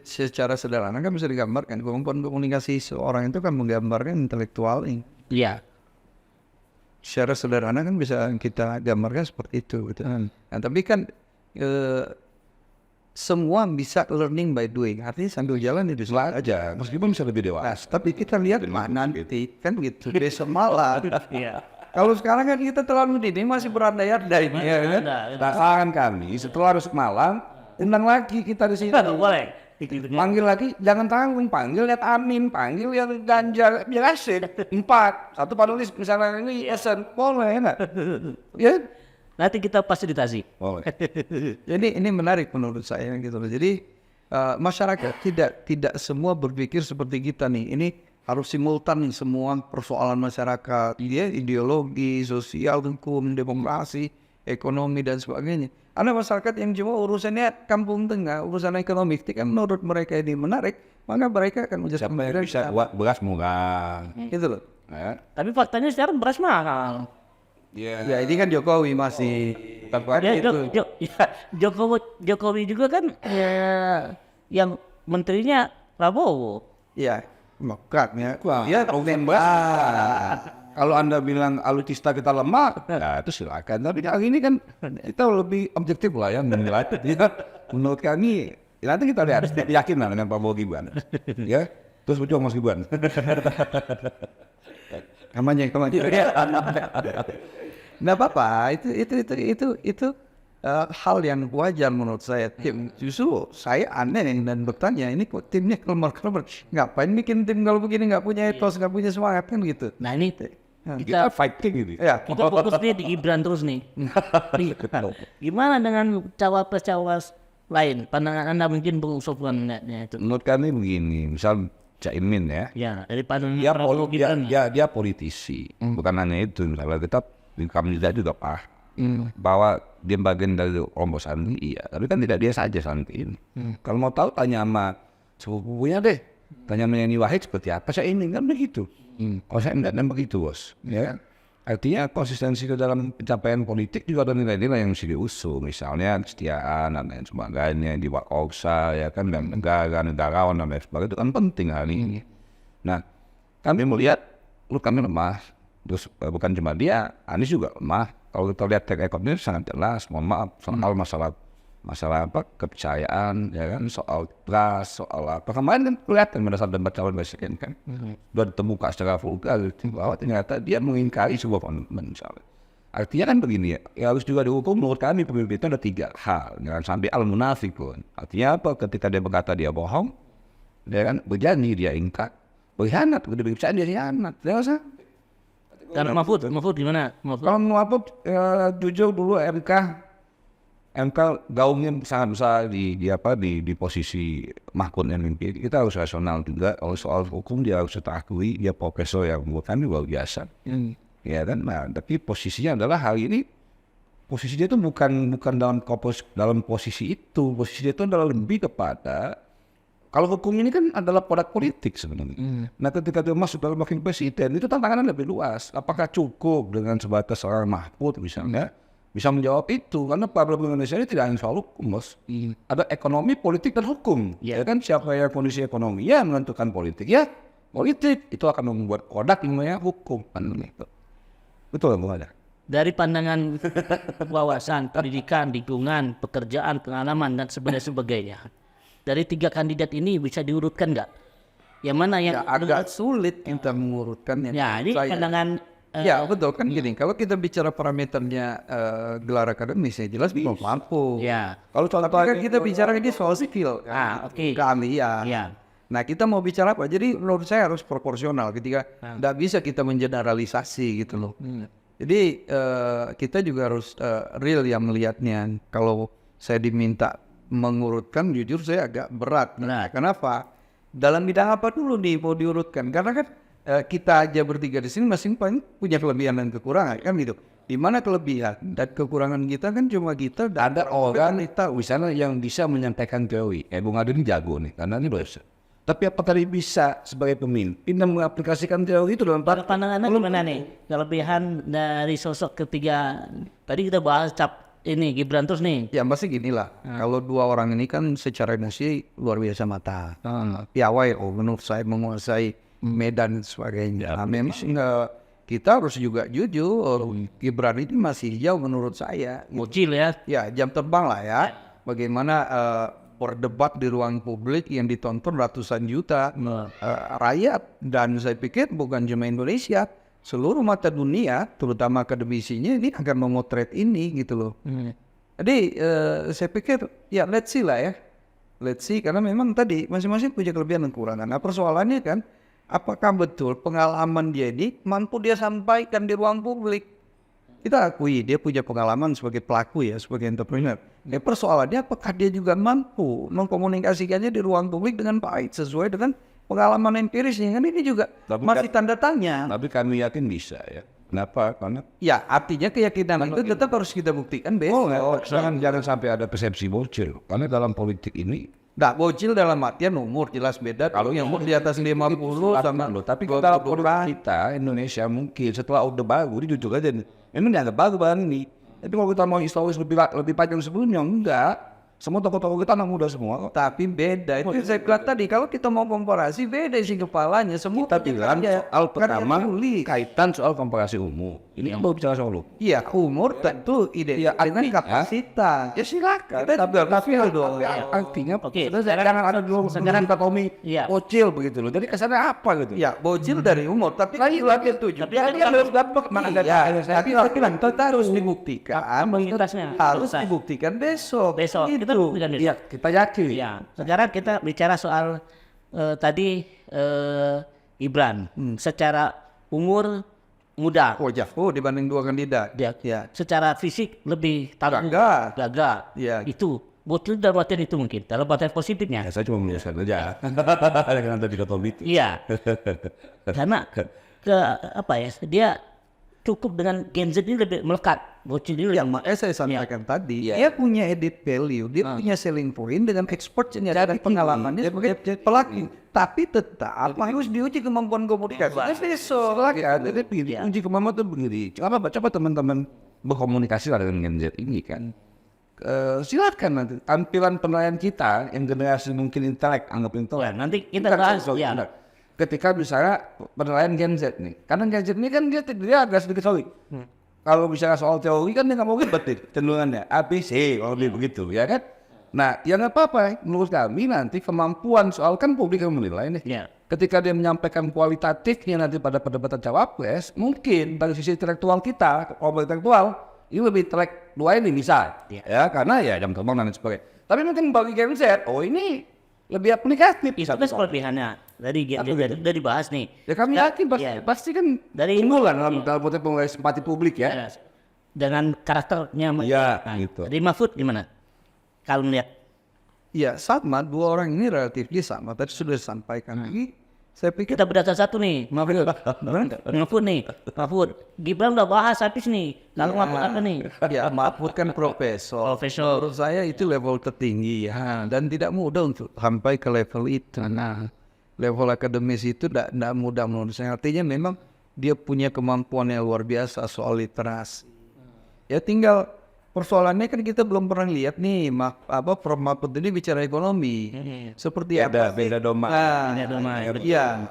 Secara sederhana kan bisa digambarkan. Kemampuan komunikasi seseorang itu kan menggambarkan intelektual ini. Iya. Secara sederhana kan bisa kita gambarkan seperti itu. Gitu. Nah tapi kan semua bisa learning by doing. Artinya sambil jalan itu Setelah aja, meskipun bisa lebih dewasa. tapi kita lihat mana nanti kan gitu. Besok malam. Iya. Kalau sekarang kan kita terlalu dini masih berandai-andai ini ya kan. Saran kami setelah harus Malang undang lagi kita di sini. Boleh. Panggil lagi, jangan tanggung, panggil lihat Amin, panggil lihat Ganjar, biar asik. 4, satu panulis misalnya ini Esen, boleh enggak? Ya, Nanti kita fasilitasi. boleh. jadi ini menarik menurut saya gitu loh. Jadi masyarakat tidak semua berpikir seperti kita nih. Ini harus simultan nih semua persoalan masyarakat, ya, ideologi, sosial, hukum, demokrasi, ekonomi dan sebagainya. Ada masyarakat yang cuma urusannya kampung tengah, urusan ekonomi, ketika menurut mereka ini menarik, maka mereka akan Siapa yang bisa buat beras murah, gitu loh. ya. Tapi faktanya sekarang beras mahal. Ya ini kan Jokowi masih Jokowi juga kan ya, yang menterinya Prabowo. ya bukan ya. Ya, kalau Anda bilang alutista kita lemah, ya itu silakan. Tapi kali ini kan kita lebih objektif lah ya menilai. Ya, menurut kami, ya nanti kita lihat, yakin lah dengan Prabowo Gibran. Ya, terus berjuang Mas Gibran. Kampanye. Nggak apa-apa, itu hal yang wajar menurut saya. Justru saya aneh dan bertanya, ini kok timnya kelemar-kelemar, ngapain bikin tim kalau begini, nggak punya etos, nggak punya semangat kan gitu. Nah ini Kita fighting gitu. Ya, kita fokusnya di Gibran terus nih. Gimana dengan cawapres lain? Pandangan Anda mungkin Bung Sofwan itu. Menurut kami begini, misal Caimin ya. Ya, dari pandangan Prabowo Gibran. Dia politisi, bukan hanya itu. Misalnya tetap kami juga bahwa dia bagian dari kelompok Sandi, iya. Tapi kan tidak dia saja Sandi ini. Kalau mau tahu tanya sama sepupunya deh, tanya sama Yeni Wahid seperti apa saya ini kan begitu. Kalau saya tidak begitu bos, ya. Artinya konsistensi ke dalam pencapaian politik juga ada nilai-nilai yang mesti diusung, misalnya kesetiaan dan lain sebagainya, di wakausa ya kan, dan negarawan dan lain sebagainya itu kan penting hari ini. Nah, kami melihat kami lemah, terus bukan cuma dia, Anies juga lemah. Kalau kita lihat track recordnya sangat jelas, mohon maaf soal masalah apa kepercayaan, ya kan, soal trust, soal apa kemarin kan kelihatan pada saat debat calon presiden kan, sudah ditemukan secara vulgar bahwa ternyata dia mengingkari sebuah komitmen misalnya. Artinya kan begini ya harus juga dihukum menurut kami pemimpin itu ada 3 hal, jangan sampai al-munafik pun. Artinya apa? Ketika dia berkata dia bohong, dia kan berjanji dia ingkar, berkhianat, udah berkhianat dia khianat, dia usah. Karena Mahfud gimana? Kalau Mahfud jujur dulu MK gaungnya sangat besar di posisi mahkot yang mimpi. Kita harus rasional juga. Kalau soal hukum dia harus akui dia profesor yang menurut kami luar biasa. Ya kan. Nah, tapi posisinya adalah hari ini posisi dia itu bukan dalam posisi itu. Posisi dia itu adalah lebih kepada kalau hukum ini kan adalah produk politik sebenarnya. Nah, ketika dia masuk dalam wakil presiden itu tantangannya lebih luas. Apakah cukup dengan sebatas seorang Mahfud misalnya bisa menjawab itu? Karena problem Indonesia ini tidak hanya soal hukum, bos. Ada ekonomi, politik, dan hukum. Ya kan, siapa yang kondisi ekonomi ya menentukan politik. Ya, politik itu akan membuat produk yang namanya hukum. Betul nggak, Bung Ada? Dari pandangan wawasan, pendidikan, lingkungan, pekerjaan, pengalaman, dan sebagainya. Dari 3 kandidat ini bisa diurutkan nggak? Yang mana yang agak sulit kita mengurutkannya. Ya, ini pandangan. Ya betul kan gini, kalau kita bicara parameternya gelar akademis ya jelas belum mampu. Ya. Kalau contoh kan kita bicara ini soal skill kan, keahlian. Ya. Nah kita mau bicara apa? Jadi menurut saya harus proporsional ketika tidak bisa kita mengeneralisasi gitu loh. Jadi kita juga harus real yang melihatnya. Kalau saya diminta mengurutkan, jujur saya agak berat. Kenapa? Dalam bidang apa dulu nih mau diurutkan? Karena kan kita aja bertiga di sini masing-masing punya kelebihan dan kekurangan kan gitu. Di mana kelebihan dan kekurangan kita kan cuma kita ada orang kita misalnya yang bisa menyampaikan teori. Bung Adi ini jago nih karena ini bisa. Tapi apakah dia bisa sebagai pemimpin dan mengaplikasikan teori itu dalam pandangannya gimana nih? Kelebihan dari sosok ketiga tadi kita bahas ini Gibran terus nih. Ya pasti gini lah. Kalau 2 orang ini kan secara emosi luar biasa mata. Piawai menurut saya menguasai Medan dan sebagainya. Memang kita harus juga jujur. Gibran ini masih jauh menurut saya. Bocil ya. Ya jam terbang lah ya. Bagaimana berdebat di ruang publik yang ditonton ratusan juta rakyat. Dan saya pikir bukan cuma Indonesia. Seluruh mata dunia, terutama akademisinya ini akan memotret ini gitu loh. Jadi saya pikir ya let's see lah ya. Let's see karena memang tadi masing-masing punya kelebihan dan kekurangan. Nah persoalannya kan apakah betul pengalaman dia ini mampu dia sampaikan di ruang publik. Kita akui dia punya pengalaman sebagai pelaku ya, sebagai entrepreneur. Persoalannya apakah dia juga mampu mengkomunikasikannya di ruang publik dengan baik sesuai dengan pengalaman empirisnya kan ini juga masih tanda tanya. Tapi kami yakin bisa ya. Kenapa? Karena ya artinya keyakinan itu tetap harus kita buktikan jangan sampai ada persepsi bocil. Karena dalam politik ini bocil dalam artian umur jelas beda. Kalau yang umur di atas 50 sama tapi kita Indonesia mungkin setelah Orde Baru ini jujur aja ini dianggap baru bahan ini. Tapi kalau kita mau historis lebih panjang sebelumnya enggak. Semua tokoh-tokoh kita anak muda semua. Tapi beda. Itu saya bilang tadi. Kalau kita mau komparasi beda sih kepalanya. Semua kita bilang soal pertama kaitan soal komparasi umur. Ini yang baru bicara soal umur. Iya umur tentu identik dengan kapasitas. Ya silakan. Tapi dong. Artinya jangan ada dulu sekarang kita Tommy bocil begitu loh. Jadi kesannya apa gitu? Ya bocil dari umur. Tapi lagi tujuh. Dia harus dapat. Tapi kita harus dibuktikan. Harus dibuktikan besok. Iya, kita yakin. Ya. Sekarang kita bicara soal tadi Gibran secara umur muda. Oh dibanding 2 kandidat. Ya. Secara fisik lebih gagah. Ya. Itu bocil dalam artian itu mungkin dalam artian positifnya. Ya, saya cuma menjelaskan aja. Karena tadi kata itu. Iya. Karena dia cukup dengan Gen Z ini lebih melekat. Bocil ini Yang makanya saya sampaikan tadi, dia punya edit value, dia punya selling point dengan expertnya dan pengalamannya sebagai pelaku. Tapi tetap harus diuji kemampuan komunikasi. Jadi begini, uji kemampuan itu begini. Coba teman-teman berkomunikasi lah dengan Gen Z ini kan. Silakan nanti tampilan penilaian kita yang generasi mungkin intelek, anggap intelek. nanti kita bahas. Ketika misalnya penilaian Gen Z nih, karena Gen Z ini kan dia agak sedikit solid. Kalau bicara soal teori kan dia nggak mau ribet nih cenderungannya ABC kalau lebih begitu ya kan. Nah ya nggak apa-apa menurut kami nanti kemampuan soal kan publik yang menilai nih. Ketika dia menyampaikan kualitatifnya nanti pada perdebatan cawapres, mungkin dari sisi intelektual kita, kalau intelektual ini lebih intelek dua ini bisa ya karena ya jam terbang dan sebagainya. Tapi mungkin bagi Gen Z, ini lebih aplikatif. Itu kan kelebihannya. Dari Gen Z udah dibahas nih. Ya kami yakin pasti kan dari timbul kan dalam konteks pengurangan simpati publik ya. Dengan karakternya. Gitu. Dari Mahfud gimana? Kalau melihat. Ya sama, dua orang ini relatif sama. Tadi sudah disampaikan. Saya pikir Kita berdasar satu nih. Mahfud nih. Mahfud. Gibran udah bahas habis nih. Lalu Mahfud apa nih? ya Mahfud kan profesor. Menurut saya itu level tertinggi ya, dan tidak mudah untuk sampai ke level itu. Nah, level akademis itu tidak mudah menurut saya. Artinya memang dia punya kemampuan yang luar biasa soal literasi. Ya tinggal persoalannya kan kita belum pernah lihat nih Prof Mahfud ini bicara ekonomi. Seperti apa? Beda doma. Iya.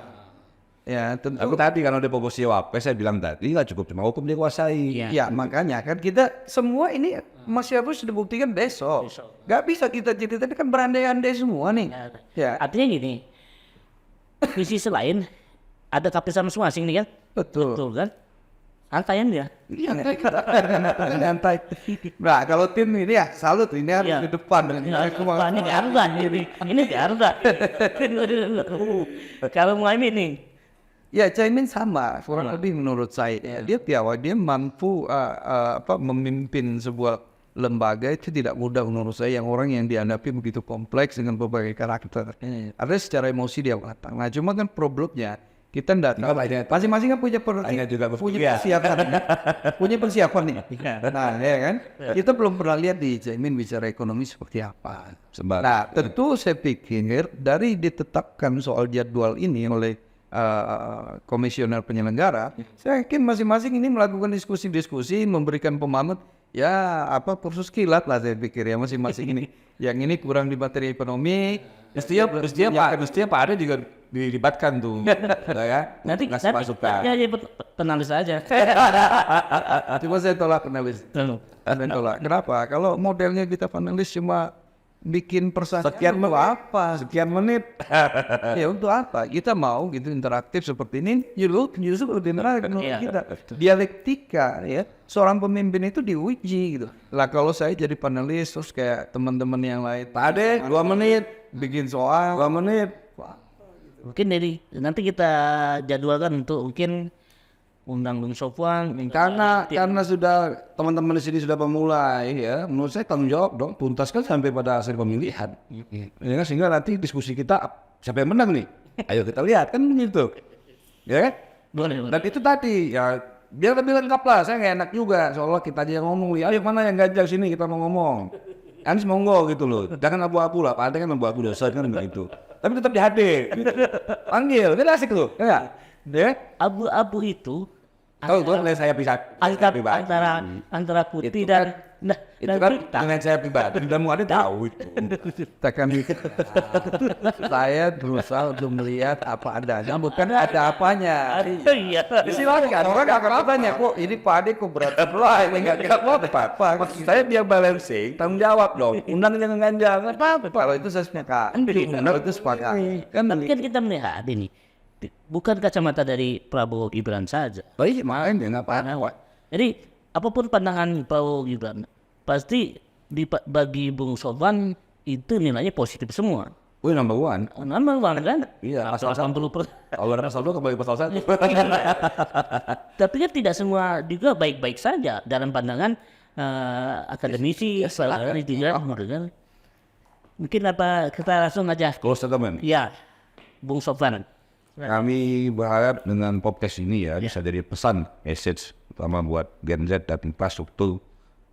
Ya tentu. Aku tadi kan udah posisi wapres saya bilang tadi nggak cukup cuma hukum dikuasai. Ya makanya kan kita semua ini masih harus dibuktikan besok. Gak bisa kita cerita ini kan berandai-andai semua nih. Ya. Artinya gini. Visi selain ada kapasitas masing-masing nih kan? Betul kan? Antaian dia. Nyantai. Nah kalau tim ini ya salut ini harus di depan. Ini darurat ini darurat. Kalau Muhaimin nih. Ya Caimin sama kurang lebih menurut saya. Dia mampu memimpin sebuah lembaga itu tidak mudah menurut saya, yang orang yang dihadapi begitu kompleks dengan berbagai karakter. Ada secara emosi dia matang. Nah cuma kan problemnya kita tidak tahu. Masing-masing kan punya persiapan nih. Nah ya kan, kita belum pernah lihat di Caimin bicara ekonomi seperti apa. Nah tentu saya pikir dari ditetapkan soal jadwal ini oleh komisioner penyelenggara, saya yakin masing-masing ini melakukan diskusi-diskusi, memberikan pemahaman. Ya kursus kilat lah saya pikir ya masing-masing ini. Yang ini kurang di materi ekonomi. Mestinya Pak Ade juga dilibatkan tuh. Ya. Nanti masukan. Ya penalis aja. Cuma saya tolak penalis. Saya tolak. Kenapa? Kalau modelnya kita penalis cuma bikin persaksian sekian menit. Ya untuk apa? Kita mau gitu interaktif seperti ini. Justru lebih menarik menurut kita. Dialektika ya. Seorang pemimpin itu diuji gitu. Lah kalau saya jadi panelis terus kayak teman-teman yang lain, Pak Ade 2 menit bikin soal 2 menit. Mungkin nanti kita jadwalkan untuk mungkin undang Bung Sofwan karena sudah teman-teman di sini sudah memulai ya, menurut saya tanggung jawab dong tuntaskan sampai pada hasil pemilihan. Ya, sehingga nanti diskusi kita siapa yang menang nih, ayo kita lihat kan begitu ya kan. Dan itu tadi ya biar lebih lengkap lah, saya nggak enak juga soalnya kita aja yang ngomong, ayo mana yang Ganjar sini kita mau ngomong, Anies monggo gitu loh, jangan abu-abu lah, Pak Ade kan abu-abu dosa kan begitu, tapi tetap dihadir gitu. Panggil kan asik loh ya. Abu-abu itu tahu tuh saya bisa antara putih dan itu kan dengan saya pribadi sudah mau ada tahu itu. Saya berusaha untuk melihat apa adanya, bukan ada apanya. Silakan orang akan tanya kok ini Pak Ade kok berat sebelah ini nggak apa-apa. Maksud saya biar balancing, tanggung jawab dong. Undang jangan Ganjar apa-apa. Kalau itu saya sepakat. Kalau itu sepakat. Tapi kan kita melihat ini bukan kacamata dari Prabowo Gibran saja. Baik, main ya nggak apa-apa. Jadi apapun pandangan Prabowo Gibran, pasti bagi Bung Sofwan itu nilainya positif semua. Wih, number one kan? Iya, pasal 80%. Kalau pasal 2 kembali pasal 1. Tapi kan tidak semua juga baik-baik saja dalam pandangan akademisi, kan? Mungkin kita langsung aja. Close statement. Ya, Bung Sofwan. Kami berharap dengan podcast ini ya bisa jadi pesan message terutama buat Gen Z dan infrastruktur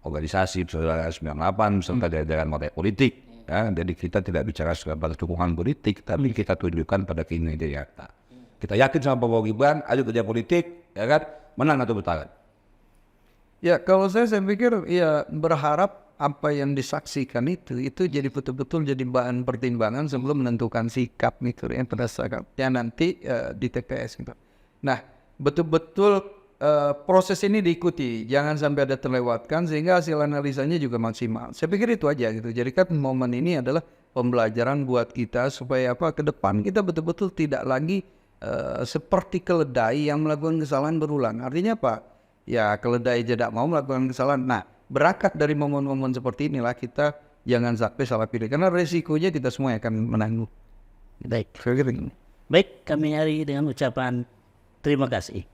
organisasi persaudaraan 98 serta jajaran partai politik. Ya, jadi kita tidak bicara sekedar dukungan politik, tapi kita tunjukkan pada kinerja nyata. Kita yakin sama Pak Prabowo Gibran, ayo kerja politik, ya kan, menang atau bertahan. Ya kalau saya pikir ya berharap apa yang disaksikan itu jadi betul-betul jadi bahan pertimbangan sebelum menentukan sikap gitu ya pada saat yang nanti di TPS gitu. Nah betul-betul proses ini diikuti, jangan sampai ada terlewatkan sehingga hasil analisanya juga maksimal. Saya pikir itu aja gitu. Jadi kan momen ini adalah pembelajaran buat kita supaya apa ke depan kita betul-betul tidak lagi seperti keledai yang melakukan kesalahan berulang. Artinya apa? Ya keledai tidak mau melakukan kesalahan. Nah berangkat dari momen-momen seperti inilah kita jangan sampai salah pilih karena resikonya kita semua akan menanggung. Baik, kami hari dengan ucapan terima kasih.